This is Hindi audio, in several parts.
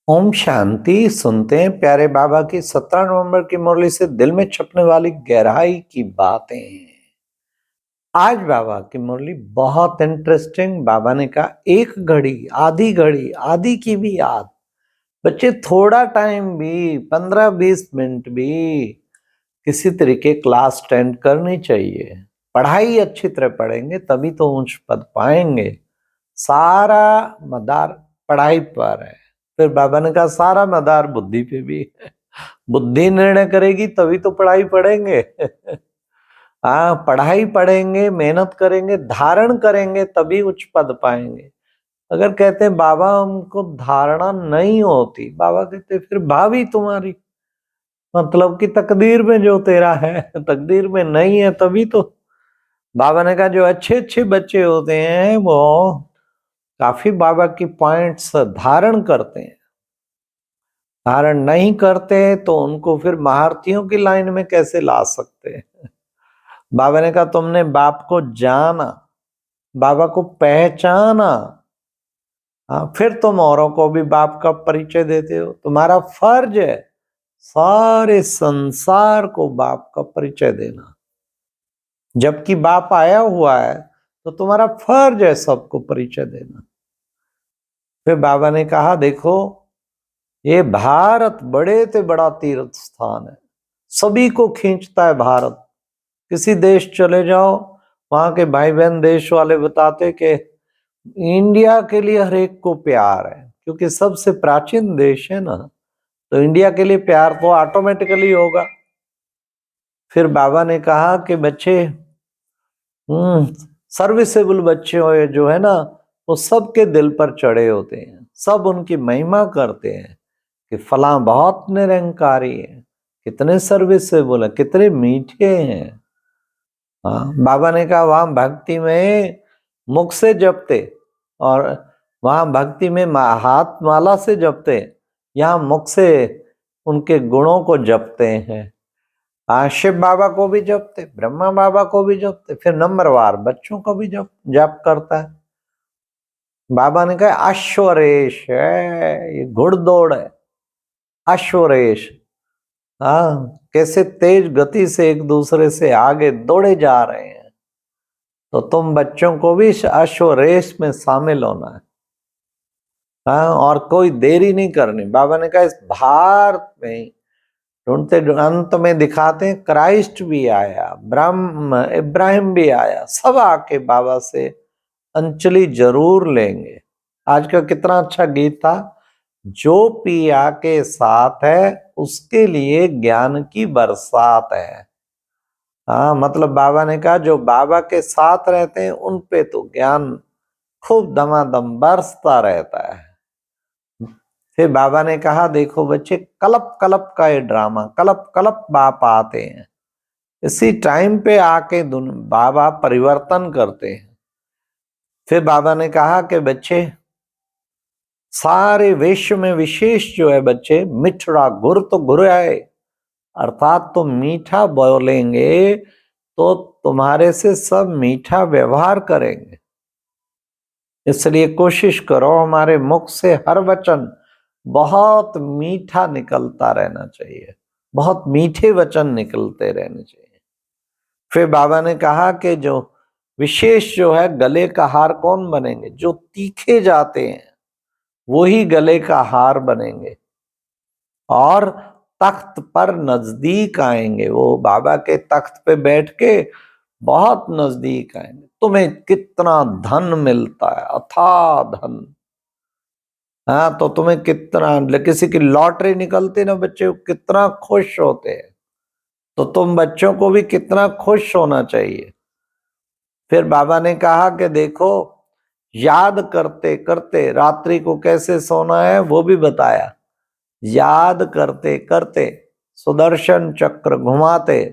ओम शांति। सुनते हैं प्यारे बाबा की 17 नवंबर की मुरली से दिल में छपने वाली गहराई की बातें। आज बाबा की मुरली बहुत इंटरेस्टिंग। बाबा ने कहा एक घड़ी आधी की भी याद। बच्चे थोड़ा टाइम भी 15-20 मिनट भी किसी तरीके क्लास अटेंड करनी चाहिए। पढ़ाई अच्छी तरह पढ़ेंगे तभी तो उच्च पद पाएंगे। सारा मदार पढ़ाई पर है। फिर बाबा ने कहा सारा मदार बुद्धि पे भी है। बुद्धि निर्णय करेगी तभी तो पढ़ाई पढ़ेंगे। हाँ, पढ़ाई पढ़ेंगे, मेहनत करेंगे, धारण करेंगे तभी उच्च पद पाएंगे। अगर कहते हैं बाबा हमको धारणा नहीं होती, बाबा कहते फिर भावी तुम्हारी, मतलब कि तकदीर में जो तेरा है तकदीर में नहीं है तभी तो। बाबा ने कहा जो अच्छे अच्छे बच्चे होते हैं वो काफी बाबा की पॉइंट्स धारण करते हैं। धारण नहीं करते तो उनको फिर महारथियों की लाइन में कैसे ला सकते हैं। बाबा ने कहा तुमने बाप को जाना, बाबा को पहचाना, हाँ, फिर तुम औरों को भी बाप का परिचय देते हो। तुम्हारा फर्ज है सारे संसार को बाप का परिचय देना। जबकि बाप आया हुआ है तो तुम्हारा फर्ज है सबको परिचय देना। फिर बाबा ने कहा देखो ये भारत बड़े से बड़ा तीर्थ स्थान है, सभी को खींचता है भारत। किसी देश चले जाओ, वहां के भाई बहन देश वाले बताते कि इंडिया के लिए हर एक को प्यार है, क्योंकि सबसे प्राचीन देश है ना, तो इंडिया के लिए प्यार तो ऑटोमेटिकली होगा। फिर बाबा ने कहा कि बच्चे सर्विसेबल बच्चे हो जो है ना, वो सबके दिल पर चढ़े होते हैं, सब उनकी महिमा करते हैं कि फला बहुत निरंकारी है, कितने सर्विसेबल है, कितने मीठे हैं। हाँ, बाबा ने कहा वहां भक्ति में मुख से जपते और वहां भक्ति में हाथ माला से जपते, यहाँ मुख से उनके गुणों को जपते हैं। शिव बाबा को भी जपते, ब्रह्मा बाबा को भी जपते, फिर नंबरवार बच्चों को भी जप करता है। बाबा ने कहा अश्वरेश है, ये घुड़दौड़ है। अश्वरेश, हाँ, कैसे तेज गति से एक दूसरे से आगे दौड़े जा रहे हैं। तो तुम बच्चों को भी अश्व रेस में शामिल होना है। हाँ, और कोई देरी नहीं करनी। बाबा ने कहा इस भारत में ढूंढते अंत में दिखाते हैं क्राइस्ट भी आया, ब्रह्म इब्राहिम भी आया, सब आके बाबा से अंजलि जरूर लेंगे। आज का कितना अच्छा गीत था, जो पिया के साथ है उसके लिए ज्ञान की बरसात है। हाँ, मतलब बाबा ने कहा जो बाबा के साथ रहते हैं उन पे तो ज्ञान खूब दमादम बरसता रहता है। फिर बाबा ने कहा देखो बच्चे, कलप कलप का ये ड्रामा, कलप कलप बाप आते हैं, इसी टाइम पे आके बाबा परिवर्तन करते हैं। फिर बाबा ने कहा कि बच्चे सारे विश्व में विशेष जो है बच्चे, मिठड़ा गुर तो गुर है, अर्थात तुम मीठा बोलेंगे तो तुम्हारे से सब मीठा व्यवहार करेंगे। इसलिए कोशिश करो हमारे मुख से हर वचन बहुत मीठा निकलता रहना चाहिए, बहुत मीठे वचन निकलते रहने चाहिए। फिर बाबा ने कहा कि जो विशेष जो है गले का हार कौन बनेंगे, जो तीखे जाते हैं वही गले का हार बनेंगे और तख्त पर नजदीक आएंगे। वो बाबा के तख्त पे बैठ के बहुत नजदीक आएंगे। तुम्हें कितना धन मिलता है, अथाह धन। हाँ, तो तुम्हें कितना, किसी की लॉटरी निकलती ना बच्चे कितना खुश होते हैं, तो तुम बच्चों को भी कितना खुश होना चाहिए। फिर बाबा ने कहा कि देखो याद करते करते रात्रि को कैसे सोना है वो भी बताया। याद करते करते सुदर्शन चक्र घुमाते,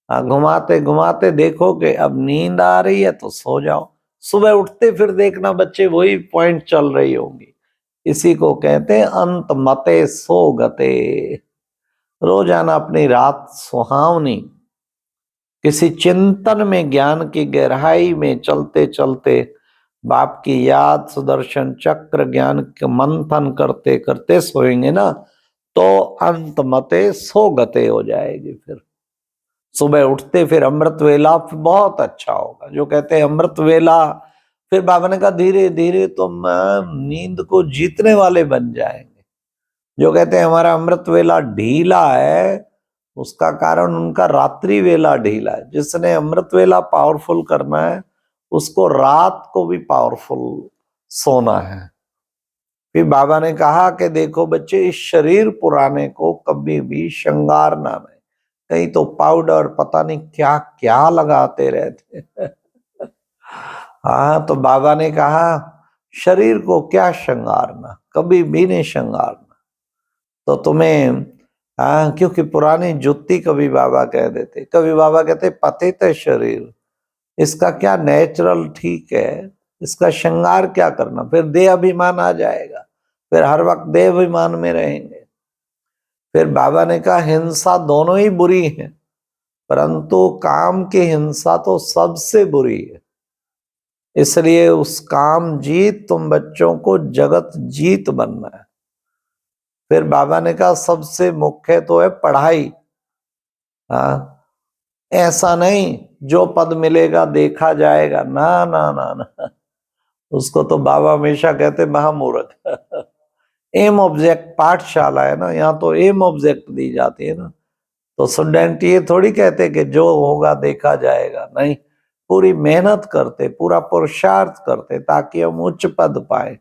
घुमाते घुमाते देखो कि अब नींद आ रही है तो सो जाओ। सुबह उठते फिर देखना बच्चे वही पॉइंट चल रही होंगी। इसी को कहते हैं अंत मते सो गते। रोजाना अपनी रात सुहावनी किसी चिंतन में, ज्ञान की गहराई में चलते चलते बाप की याद, सुदर्शन चक्र, ज्ञान के मंथन करते करते सोएंगे ना, तो अंत मते सो गते हो जाएगी। फिर सुबह उठते फिर अमृत वेला बहुत अच्छा होगा। जो कहते हैं अमृत वेला, फिर बाबा ने कहा धीरे धीरे तुम नींद को जीतने वाले बन जाएंगे। जो कहते हैं हमारा अमृत वेला ढीला है, उसका कारण उनका रात्रि वेला ढीला है। जिसने अमृत वेला पावरफुल करना है, उसको रात को भी पावरफुल सोना है। फिर बाबा ने कहा कि देखो बच्चे, इस शरीर पुराने को कभी भी श्रृंगारना नहीं। कहीं तो पाउडर पता नहीं क्या क्या लगाते रहते। हाँ, तो बाबा ने कहा शरीर को क्या श्रृंगारना, कभी भी नहीं श्रृंगारना। तो तुम्हें क्योंकि पुरानी जुत्ती कभी बाबा कह देते, कभी बाबा कहते पतित है शरीर, इसका क्या नेचुरल ठीक है, इसका श्रृंगार क्या करना। फिर देह अभिमान आ जाएगा, फिर हर वक्त देह अभिमान में रहेंगे। फिर बाबा ने कहा हिंसा दोनों ही बुरी है, परंतु काम की हिंसा तो सबसे बुरी है। इसलिए उस काम जीत तुम बच्चों को जगत जीत बनना है। फिर बाबा ने कहा सबसे मुख्य तो है पढ़ाई। हाँ, ऐसा नहीं जो पद मिलेगा देखा जाएगा, ना ना ना ना, उसको तो बाबा हमेशा कहते महामूर्ख। एम ऑब्जेक्ट पाठशाला है ना, यहाँ तो एम ऑब्जेक्ट दी जाती है ना। तो स्टूडेंट ये थोड़ी कहते कि जो होगा देखा जाएगा, नहीं, पूरी मेहनत करते, पूरा पुरुषार्थ करते ताकि हम उच्च पद पाए।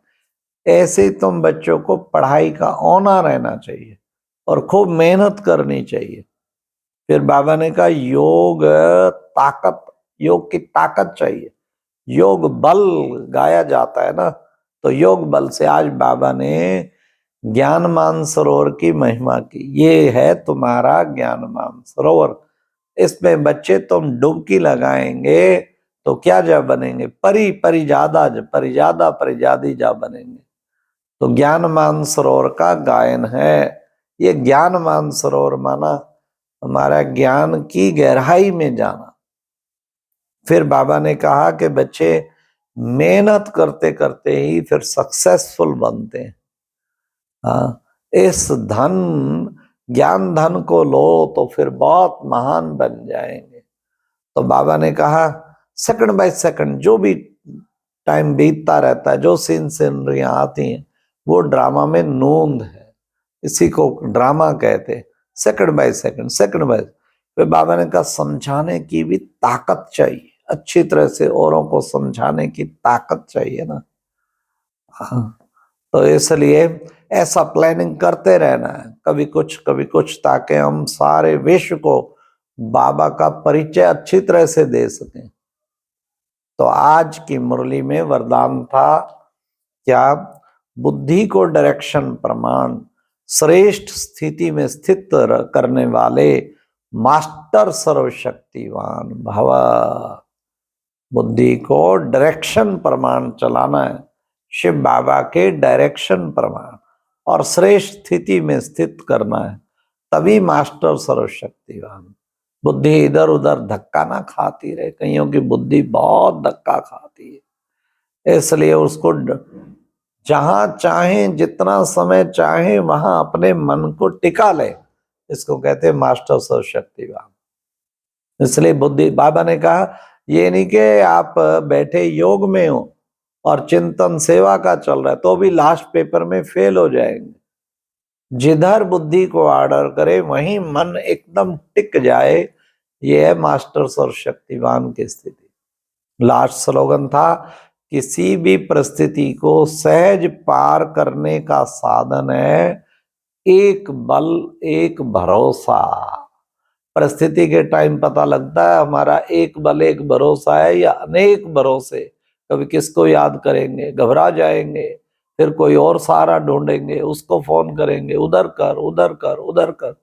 ऐसे ही तुम बच्चों को पढ़ाई का औना रहना चाहिए और खूब मेहनत करनी चाहिए। फिर बाबा ने कहा योग ताकत, योग की ताकत चाहिए। योग बल गाया जाता है ना, तो योग बल से आज बाबा ने ज्ञान मानसरोवर की महिमा की। ये है तुम्हारा ज्ञान मानसरोवर। इसमें बच्चे तुम डुबकी लगाएंगे तो क्या जा बनेंगे, परी परिजादा परिजादा परिजादी जा बनेंगे। तो ज्ञान मानसरोवर का गायन है। ये ज्ञान मानसरोवर माना हमारा ज्ञान की गहराई में जाना। फिर बाबा ने कहा कि बच्चे मेहनत करते करते ही फिर सक्सेसफुल बनते हैं। हाँ, इस धन ज्ञान धन को लो तो फिर बहुत महान बन जाएंगे। तो बाबा ने कहा सेकंड बाय सेकंड जो भी टाइम बीतता रहता है, जो सीनरियां आती हैं, वो ड्रामा में नूंद है, इसी को ड्रामा कहते हैं। Second by second, second by. फिर बाबा ने कहा समझाने की भी ताकत चाहिए, अच्छी तरह से औरों को समझाने की ताकत चाहिए ना। हाँ, तो इसलिए ऐसा प्लानिंग करते रहना है, कभी कुछ ताकि हम सारे विश्व को बाबा का परिचय अच्छी तरह से दे सकें। तो आज की मुरली में वरदान था क्या, बुद्धि को डायरेक्शन प्रमाण, श्रेष्ठ स्थिति में स्थित करने वाले मास्टर सर्वशक्तिवान भव। बुद्धि को डायरेक्शन प्रमाण चलाना है, शिव बाबा के डायरेक्शन प्रमाण, और श्रेष्ठ स्थिति में स्थित करना है, तभी मास्टर सर्वशक्तिवान। बुद्धि इधर उधर धक्का ना खाती रहे, कईयों की बुद्धि बहुत धक्का खाती है। इसलिए उसको जहां चाहे, जितना समय चाहे, वहां अपने मन को टिका ले, इसको कहते हैं मास्टर सर्वशक्तिवान। इसलिए बुद्धि, बाबा ने कहा ये नहीं कि आप बैठे योग में हो और चिंतन सेवा का चल रहा है तो भी लास्ट पेपर में फेल हो जाएंगे। जिधर बुद्धि को ऑर्डर करे वहीं मन एकदम टिक जाए, ये है मास्टर सर्वशक्तिवान की स्थिति। लास्ट स्लोगन था किसी भी परिस्थिति को सहज पार करने का साधन है एक बल एक भरोसा। परिस्थिति के टाइम पता लगता है हमारा एक बल एक भरोसा है या अनेक भरोसे। कभी किसको याद करेंगे, घबरा जाएंगे, फिर कोई और सहारा ढूंढेंगे, उसको फोन करेंगे, उधर कर उधर कर उधर कर।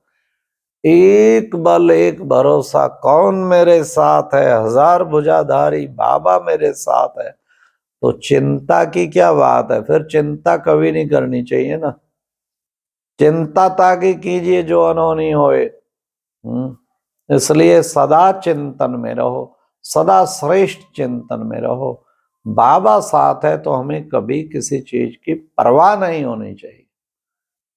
एक बल एक भरोसा, कौन मेरे साथ है, हजार भुजाधारी बाबा मेरे साथ है। तो चिंता की क्या बात है, फिर चिंता कभी नहीं करनी चाहिए ना। चिंता ताकि कीजिए जो अनहोनी होए। इसलिए सदा चिंतन में रहो, सदा श्रेष्ठ चिंतन में रहो। बाबा साथ है तो हमें कभी किसी चीज की परवाह नहीं होनी चाहिए।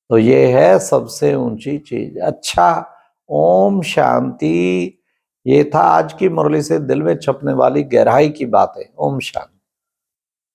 तो ये है सबसे ऊंची चीज। अच्छा, ओम शांति। ये था आज की मुरली से दिल में छपने वाली गहराई की बातें। ओम शांति।